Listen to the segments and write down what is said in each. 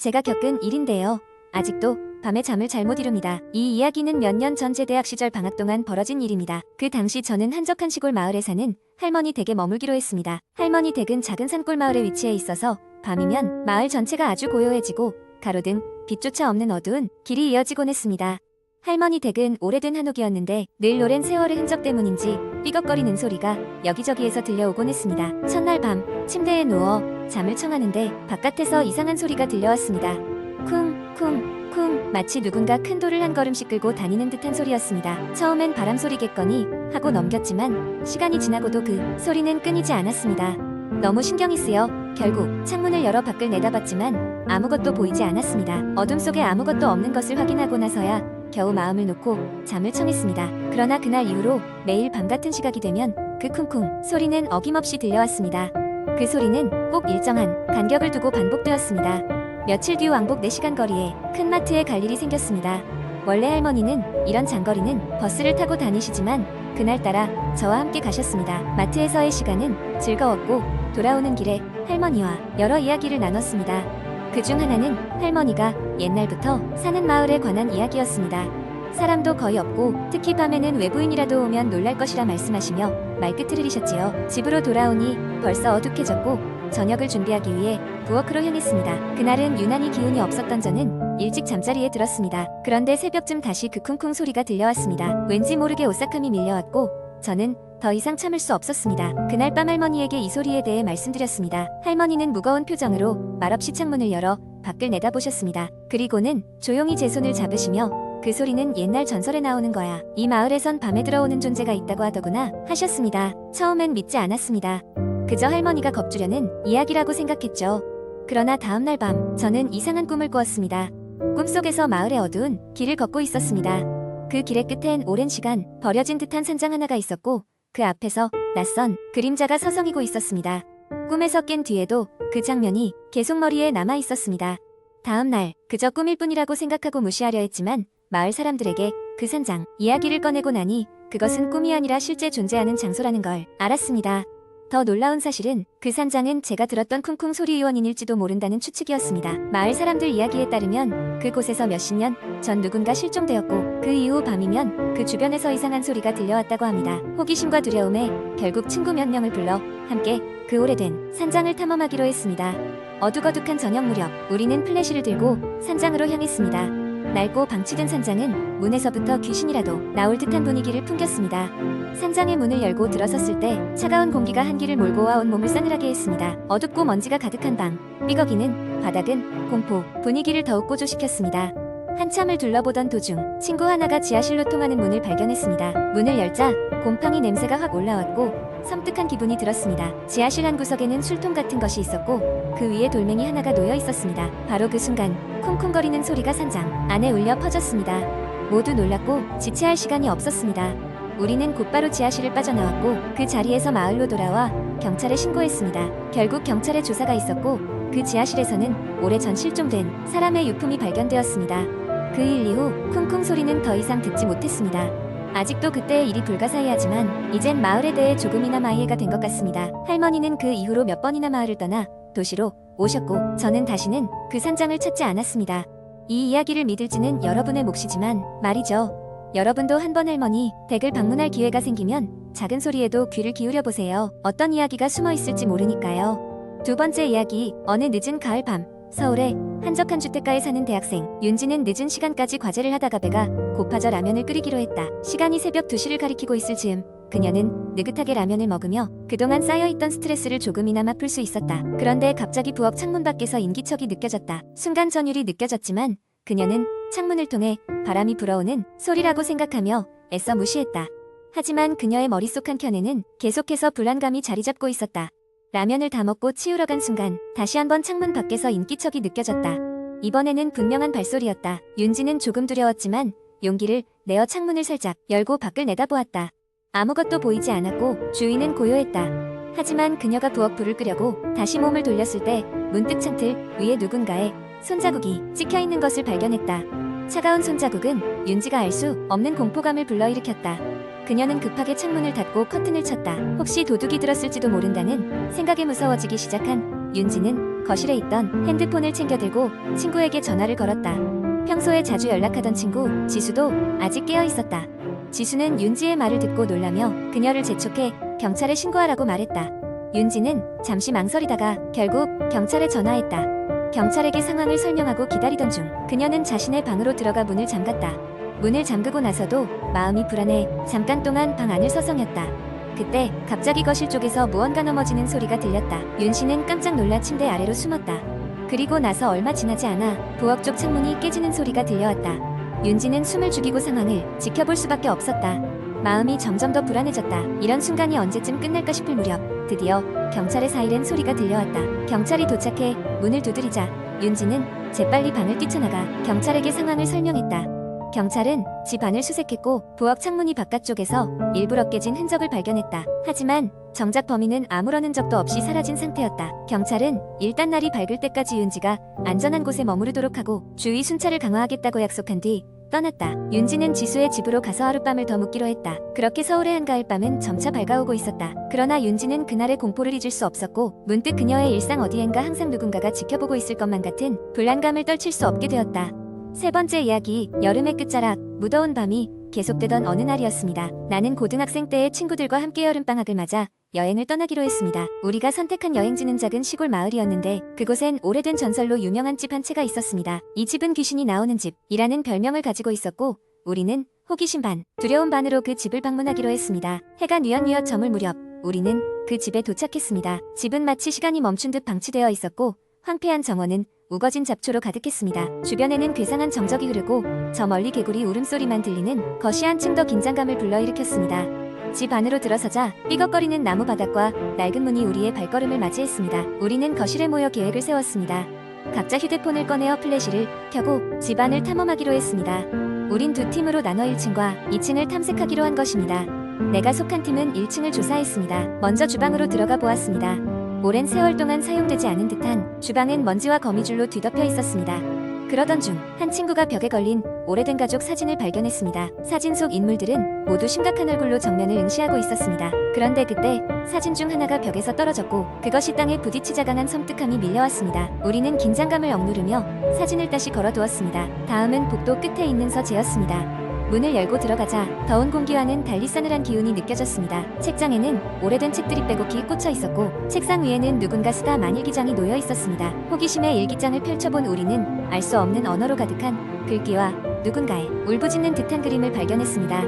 제가 겪은 일인데요. 아직도 밤에 잠을 잘 못 이룹니다. 이 이야기는 몇 년 전 제 대학 시절 방학 동안 벌어진 일입니다. 그 당시 저는 한적한 시골 마을에 사는 할머니 댁에 머물기로 했습니다. 할머니 댁은 작은 산골 마을에 위치해 있어서 밤이면 마을 전체가 아주 고요해지고 가로등, 빛조차 없는 어두운 길이 이어지곤 했습니다. 할머니 댁은 오래된 한옥이었는데 늘 오랜 세월의 흔적 때문인지 삐걱거리는 소리가 여기저기에서 들려오곤 했습니다. 첫날 밤 침대에 누워 잠을 청하는데 바깥에서 이상한 소리가 들려왔습니다. 쿵 쿵 마치 누군가 큰 돌을 한 걸음씩 끌고 다니는 듯한 소리였습니다. 처음엔 바람 소리겠거니 하고 넘겼지만 시간이 지나고도 그 소리는 끊이지 않았습니다. 너무 신경이 쓰여 결국 창문을 열어 밖을 내다봤지만 아무것도 보이지 않았습니다. 어둠 속에 아무것도 없는 것을 확인하고 나서야 겨우 마음을 놓고 잠을 청했습니다. 그러나 그날 이후로 매일 밤 같은 시각이 되면 그 쿵쿵 소리는 어김없이 들려왔습니다. 그 소리는 꼭 일정한 간격을 두고 반복되었습니다. 며칠 뒤 왕복 4시간 거리에 큰 마트에 갈 일이 생겼습니다. 원래 할머니는 이런 장거리는 버스를 타고 다니시지만 그날따라 저와 함께 가셨습니다. 마트에서의 시간은 즐거웠고 돌아오는 길에 할머니와 여러 이야기를 나눴습니다. 그중 하나는 할머니가 옛날부터 사는 마을에 관한 이야기였습니다. 사람도 거의 없고 특히 밤에는 외부인이라도 오면 놀랄 것이라 말씀하시며 말끝을 흐리셨지요. 집으로 돌아오니 벌써 어둑해졌고 저녁을 준비하기 위해 부엌으로 향했습니다. 그날은 유난히 기운이 없었던 저는 일찍 잠자리에 들었습니다. 그런데 새벽쯤 다시 그 쿵쿵 소리가 들려왔습니다. 왠지 모르게 오싹함이 밀려왔고 저는 더 이상 참을 수 없었습니다. 그날 밤 할머니에게 이 소리에 대해 말씀드렸습니다. 할머니는 무거운 표정으로 말없이 창문을 열어 밖을 내다보셨습니다. 그리고는 조용히 제 손을 잡으시며 그 소리는 옛날 전설에 나오는 거야. 이 마을에선 밤에 들어오는 존재가 있다고 하더구나 하셨습니다. 처음엔 믿지 않았습니다. 그저 할머니가 겁주려는 이야기라고 생각했죠. 그러나 다음날 밤 저는 이상한 꿈을 꾸었습니다. 꿈속에서 마을의 어두운 길을 걷고 있었습니다. 그 길의 끝엔 오랜 시간 버려진 듯한 산장 하나가 있었고 그 앞에서 낯선 그림자가 서성이고 있었습니다. 꿈에서 깬 뒤에도 그 장면이 계속 머리에 남아 있었습니다. 다음 날 그저 꿈일 뿐이라고 생각하고 무시하려 했지만 마을 사람들에게 그 산장 이야기를 꺼내고 나니 그것은 꿈이 아니라 실제 존재하는 장소라는 걸 알았습니다. 더 놀라운 사실은 그 산장은 제가 들었던 쿵쿵 소리 요원인일지도 모른다는 추측이었습니다. 마을 사람들 이야기에 따르면 그곳에서 몇십 년 전 누군가 실종되었고 그 이후 밤이면 그 주변에서 이상한 소리가 들려왔다고 합니다. 호기심과 두려움에 결국 친구 몇 명을 불러 함께 그 오래된 산장을 탐험하기로 했습니다. 어둑어둑한 저녁 무렵 우리는 플래시를 들고 산장으로 향했습니다. 낡고 방치된 산장은 문에서부터 귀신이라도 나올 듯한 분위기를 풍겼습니다. 산장의 문을 열고 들어섰을 때 차가운 공기가 한기를 몰고 와 온 몸을 싸늘하게 했습니다. 어둡고 먼지가 가득한 방, 삐걱이는 바닥은 공포, 분위기를 더욱 고조시켰습니다. 한참을 둘러보던 도중 친구 하나가 지하실로 통하는 문을 발견했습니다. 문을 열자 곰팡이 냄새가 확 올라왔고 섬뜩한 기분이 들었습니다. 지하실 한 구석에는 술통 같은 것이 있었고 그 위에 돌멩이 하나가 놓여 있었습니다. 바로 그 순간 쿵쿵거리는 소리가 산장 안에 울려 퍼졌습니다. 모두 놀랐고 지체할 시간이 없었습니다. 우리는 곧바로 지하실을 빠져나왔고 그 자리에서 마을로 돌아와 경찰에 신고했습니다. 결국 경찰의 조사가 있었고 그 지하실에서는 오래전 실종된 사람의 유품이 발견되었습니다. 그 일 이후 쿵쿵 소리는 더 이상 듣지 못했습니다. 아직도 그때의 일이 불가사의하지만 이젠 마을에 대해 조금이나마 이해가 된 것 같습니다. 할머니는 그 이후로 몇 번이나 마을을 떠나 도시로 오셨고 저는 다시는 그 산장을 찾지 않았습니다. 이 이야기를 믿을지는 여러분의 몫이지만 말이죠. 여러분도 한번 할머니 댁을 방문할 기회가 생기면 작은 소리에도 귀를 기울여 보세요. 어떤 이야기가 숨어 있을지 모르니까요. 두 번째 이야기. 어느 늦은 가을 밤 서울의 한적한 주택가에 사는 대학생 윤지는 늦은 시간까지 과제를 하다가 배가 고파져 라면을 끓이기로 했다. 시간이 새벽 2시를 가리키고 있을 즈음 그녀는 느긋하게 라면을 먹으며 그동안 쌓여있던 스트레스를 조금이나마 풀 수 있었다. 그런데 갑자기 부엌 창문 밖에서 인기척이 느껴졌다. 순간 전율이 느껴졌지만 그녀는 창문을 통해 바람이 불어오는 소리라고 생각하며 애써 무시했다. 하지만 그녀의 머릿속 한켠에는 계속해서 불안감이 자리잡고 있었다. 라면을 다 먹고 치우러 간 순간 다시 한번 창문 밖에서 인기척이 느껴졌다. 이번에는 분명한 발소리였다. 윤지는 조금 두려웠지만 용기를 내어 창문을 살짝 열고 밖을 내다보았다. 아무것도 보이지 않았고 주위는 고요했다. 하지만 그녀가 부엌 불을 끄려고 다시 몸을 돌렸을 때 문득 창틀 위에 누군가의 손자국이 찍혀있는 것을 발견했다. 차가운 손자국은 윤지가 알 수 없는 공포감을 불러일으켰다. 그녀는 급하게 창문을 닫고 커튼을 쳤다. 혹시 도둑이 들었을지도 모른다는 생각에 무서워지기 시작한 윤지는 거실에 있던 핸드폰을 챙겨들고 친구에게 전화를 걸었다. 평소에 자주 연락하던 친구 지수도 아직 깨어 있었다. 지수는 윤지의 말을 듣고 놀라며 그녀를 재촉해 경찰에 신고하라고 말했다. 윤지는 잠시 망설이다가 결국 경찰에 전화했다. 경찰에게 상황을 설명하고 기다리던 중 그녀는 자신의 방으로 들어가 문을 잠갔다. 문을 잠그고 나서도 마음이 불안해 잠깐 동안 방 안을 서성였다. 그때 갑자기 거실 쪽에서 무언가 넘어지는 소리가 들렸다. 윤 씨는 깜짝 놀라 침대 아래로 숨었다. 그리고 나서 얼마 지나지 않아 부엌 쪽 창문이 깨지는 소리가 들려왔다. 윤지는 숨을 죽이고 상황을 지켜볼 수밖에 없었다. 마음이 점점 더 불안해졌다. 이런 순간이 언제쯤 끝날까 싶을 무렵 드디어 경찰의 사이렌 소리가 들려왔다. 경찰이 도착해 문을 두드리자 윤지는 재빨리 방을 뛰쳐나가 경찰에게 상황을 설명했다. 경찰은 집 안을 수색했고 부엌 창문이 바깥쪽에서 일부러 깨진 흔적을 발견했다. 하지만 정작 범인은 아무런 흔적도 없이 사라진 상태였다. 경찰은 일단 날이 밝을 때까지 윤지가 안전한 곳에 머무르도록 하고 주의 순찰을 강화하겠다고 약속한 뒤 떠났다. 윤지는 지수의 집으로 가서 하룻밤을 더 묵기로 했다. 그렇게 서울의 한가을 밤은 점차 밝아오고 있었다. 그러나 윤지는 그날의 공포를 잊을 수 없었고 문득 그녀의 일상 어디엔가 항상 누군가가 지켜보고 있을 것만 같은 불안감을 떨칠 수 없게 되었다. 세 번째 이야기, 여름의 끝자락, 무더운 밤이 계속되던 어느 날이었습니다. 나는 고등학생 때의 친구들과 함께 여름방학을 맞아 여행을 떠나기로 했습니다. 우리가 선택한 여행지는 작은 시골 마을이었는데 그곳엔 오래된 전설로 유명한 집 한 채가 있었습니다. 이 집은 귀신이 나오는 집이라는 별명을 가지고 있었고 우리는 호기심 반, 두려움 반으로 그 집을 방문하기로 했습니다. 해가 뉘엿뉘엿 저물 무렵 우리는 그 집에 도착했습니다. 집은 마치 시간이 멈춘 듯 방치되어 있었고 황폐한 정원은 우거진 잡초로 가득했습니다. 주변에는 괴상한 정적이 흐르고 저 멀리 개구리 울음소리만 들리는 것이 한층 더 긴장감을 불러일으켰습니다. 집 안으로 들어서자 삐걱거리는 나무 바닥과 낡은 문이 우리의 발걸음을 맞이했습니다. 우리는 거실에 모여 계획을 세웠습니다. 각자 휴대폰을 꺼내어 플래시를 켜고 집 안을 탐험하기로 했습니다. 우린 두 팀으로 나눠 1층과 2층을 탐색하기로 한 것입니다. 내가 속한 팀은 1층을 조사했습니다. 먼저 주방으로 들어가 보았습니다. 오랜 세월 동안 사용되지 않은 듯한 주방은 먼지와 거미줄로 뒤덮여 있었습니다. 그러던 중 한 친구가 벽에 걸린 오래된 가족 사진을 발견했습니다. 사진 속 인물들은 모두 심각한 얼굴로 정면을 응시하고 있었습니다. 그런데 그때 사진 중 하나가 벽에서 떨어졌고 그것이 땅에 부딪히자 강한 섬뜩함이 밀려왔습니다. 우리는 긴장감을 억누르며 사진을 다시 걸어두었습니다. 다음은 복도 끝에 있는 서재였습니다. 문을 열고 들어가자 더운 공기와는 달리 싸늘한 기운이 느껴졌습니다. 책장에는 오래된 책들이 빼곡히 꽂혀 있었고 책상 위에는 누군가 쓰다 만일기장이 놓여 있었습니다. 호기심에 일기장을 펼쳐본 우리는 알 수 없는 언어로 가득한 글귀와 누군가의 울부짖는 듯한 그림을 발견했습니다.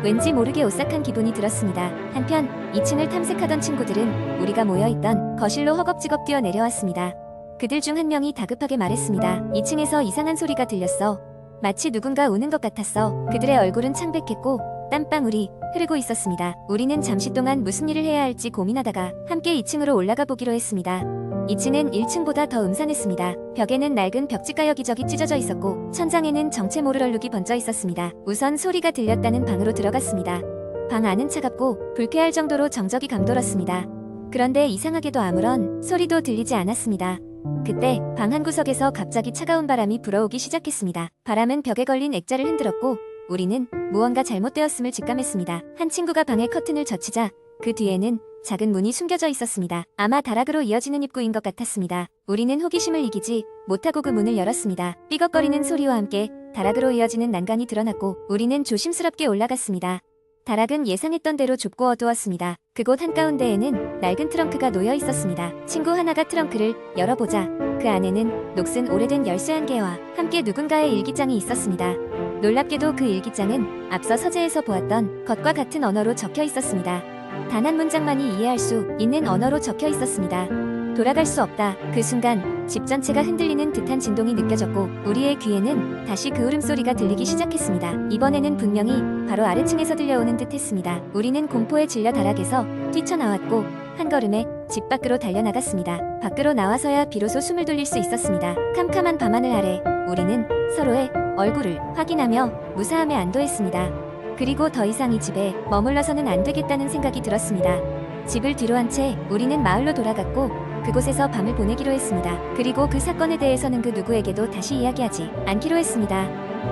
왠지 모르게 오싹한 기분이 들었습니다. 한편 2층을 탐색하던 친구들은 우리가 모여있던 거실로 허겁지겁 뛰어 내려왔습니다. 그들 중 한 명이 다급하게 말했습니다. 2층에서 이상한 소리가 들렸어. 마치 누군가 우는 것 같았어. 그들의 얼굴은 창백했고 땀방울이 흐르고 있었습니다. 우리는 잠시 동안 무슨 일을 해야 할지 고민하다가 함께 2층으로 올라가 보기로 했습니다. 2층은 1층보다 더 음산했습니다. 벽에는 낡은 벽지가 여기저기 찢어져 있었고 천장에는 정체 모를 얼룩이 번져 있었습니다. 우선 소리가 들렸다는 방으로 들어갔습니다. 방 안은 차갑고 불쾌할 정도로 정적이 감돌았습니다. 그런데 이상하게도 아무런 소리도 들리지 않았습니다. 그때 방 한 구석에서 갑자기 차가운 바람이 불어오기 시작했습니다. 바람은 벽에 걸린 액자를 흔들었고 우리는 무언가 잘못되었음을 직감했습니다. 한 친구가 방의 커튼을 젖히자 그 뒤에는 작은 문이 숨겨져 있었습니다. 아마 다락으로 이어지는 입구인 것 같았습니다. 우리는 호기심을 이기지 못하고 그 문을 열었습니다. 삐걱거리는 소리와 함께 다락으로 이어지는 난간이 드러났고 우리는 조심스럽게 올라갔습니다. 다락은 예상했던 대로 좁고 어두웠습니다. 그곳 한가운데에는 낡은 트렁크가 놓여 있었습니다. 친구 하나가 트렁크를 열어보자 그 안에는 녹슨 오래된 열쇠 한 개와 함께 누군가의 일기장이 있었습니다. 놀랍게도 그 일기장은 앞서 서재에서 보았던 것과 같은 언어로 적혀 있었습니다. 단 한 문장만이 이해할 수 있는 언어로 적혀 있었습니다. 돌아갈 수 없다. 그 순간 집 전체가 흔들리는 듯한 진동이 느껴졌고 우리의 귀에는 다시 그 울음소리가 들리기 시작했습니다. 이번에는 분명히 바로 아래층에서 들려오는 듯 했습니다. 우리는 공포에 질려 다락에서 뛰쳐나왔고 한 걸음에 집 밖으로 달려나갔습니다. 밖으로 나와서야 비로소 숨을 돌릴 수 있었습니다. 캄캄한 밤하늘 아래 우리는 서로의 얼굴을 확인하며 무사함에 안도했습니다. 그리고 더 이상 이 집에 머물러서는 안 되겠다는 생각이 들었습니다. 집을 뒤로 한 채 우리는 마을로 돌아갔고 그곳에서 밤을 보내기로 했습니다. 그리고 그 사건에 대해서는 그 누구에게도 다시 이야기하지 않기로 했습니다.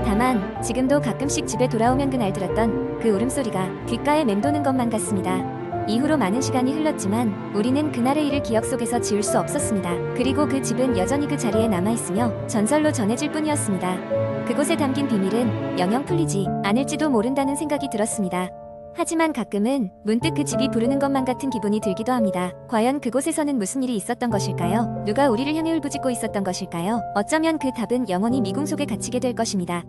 다만 지금도 가끔씩 집에 돌아오면 그날 들었던 그 울음소리가 귓가에 맴도는 것만 같습니다. 이후로 많은 시간이 흘렀지만 우리는 그날의 일을 기억 속에서 지울 수 없었습니다. 그리고 그 집은 여전히 그 자리에 남아있으며 전설로 전해질 뿐이었습니다. 그곳에 담긴 비밀은 영영 풀리지 않을지도 모른다는 생각이 들었습니다. 하지만 가끔은 문득 그 집이 부르는 것만 같은 기분이 들기도 합니다. 과연 그곳에서는 무슨 일이 있었던 것일까요? 누가 우리를 향해 울부짖고 있었던 것일까요? 어쩌면 그 답은 영원히 미궁 속에 갇히게 될 것입니다.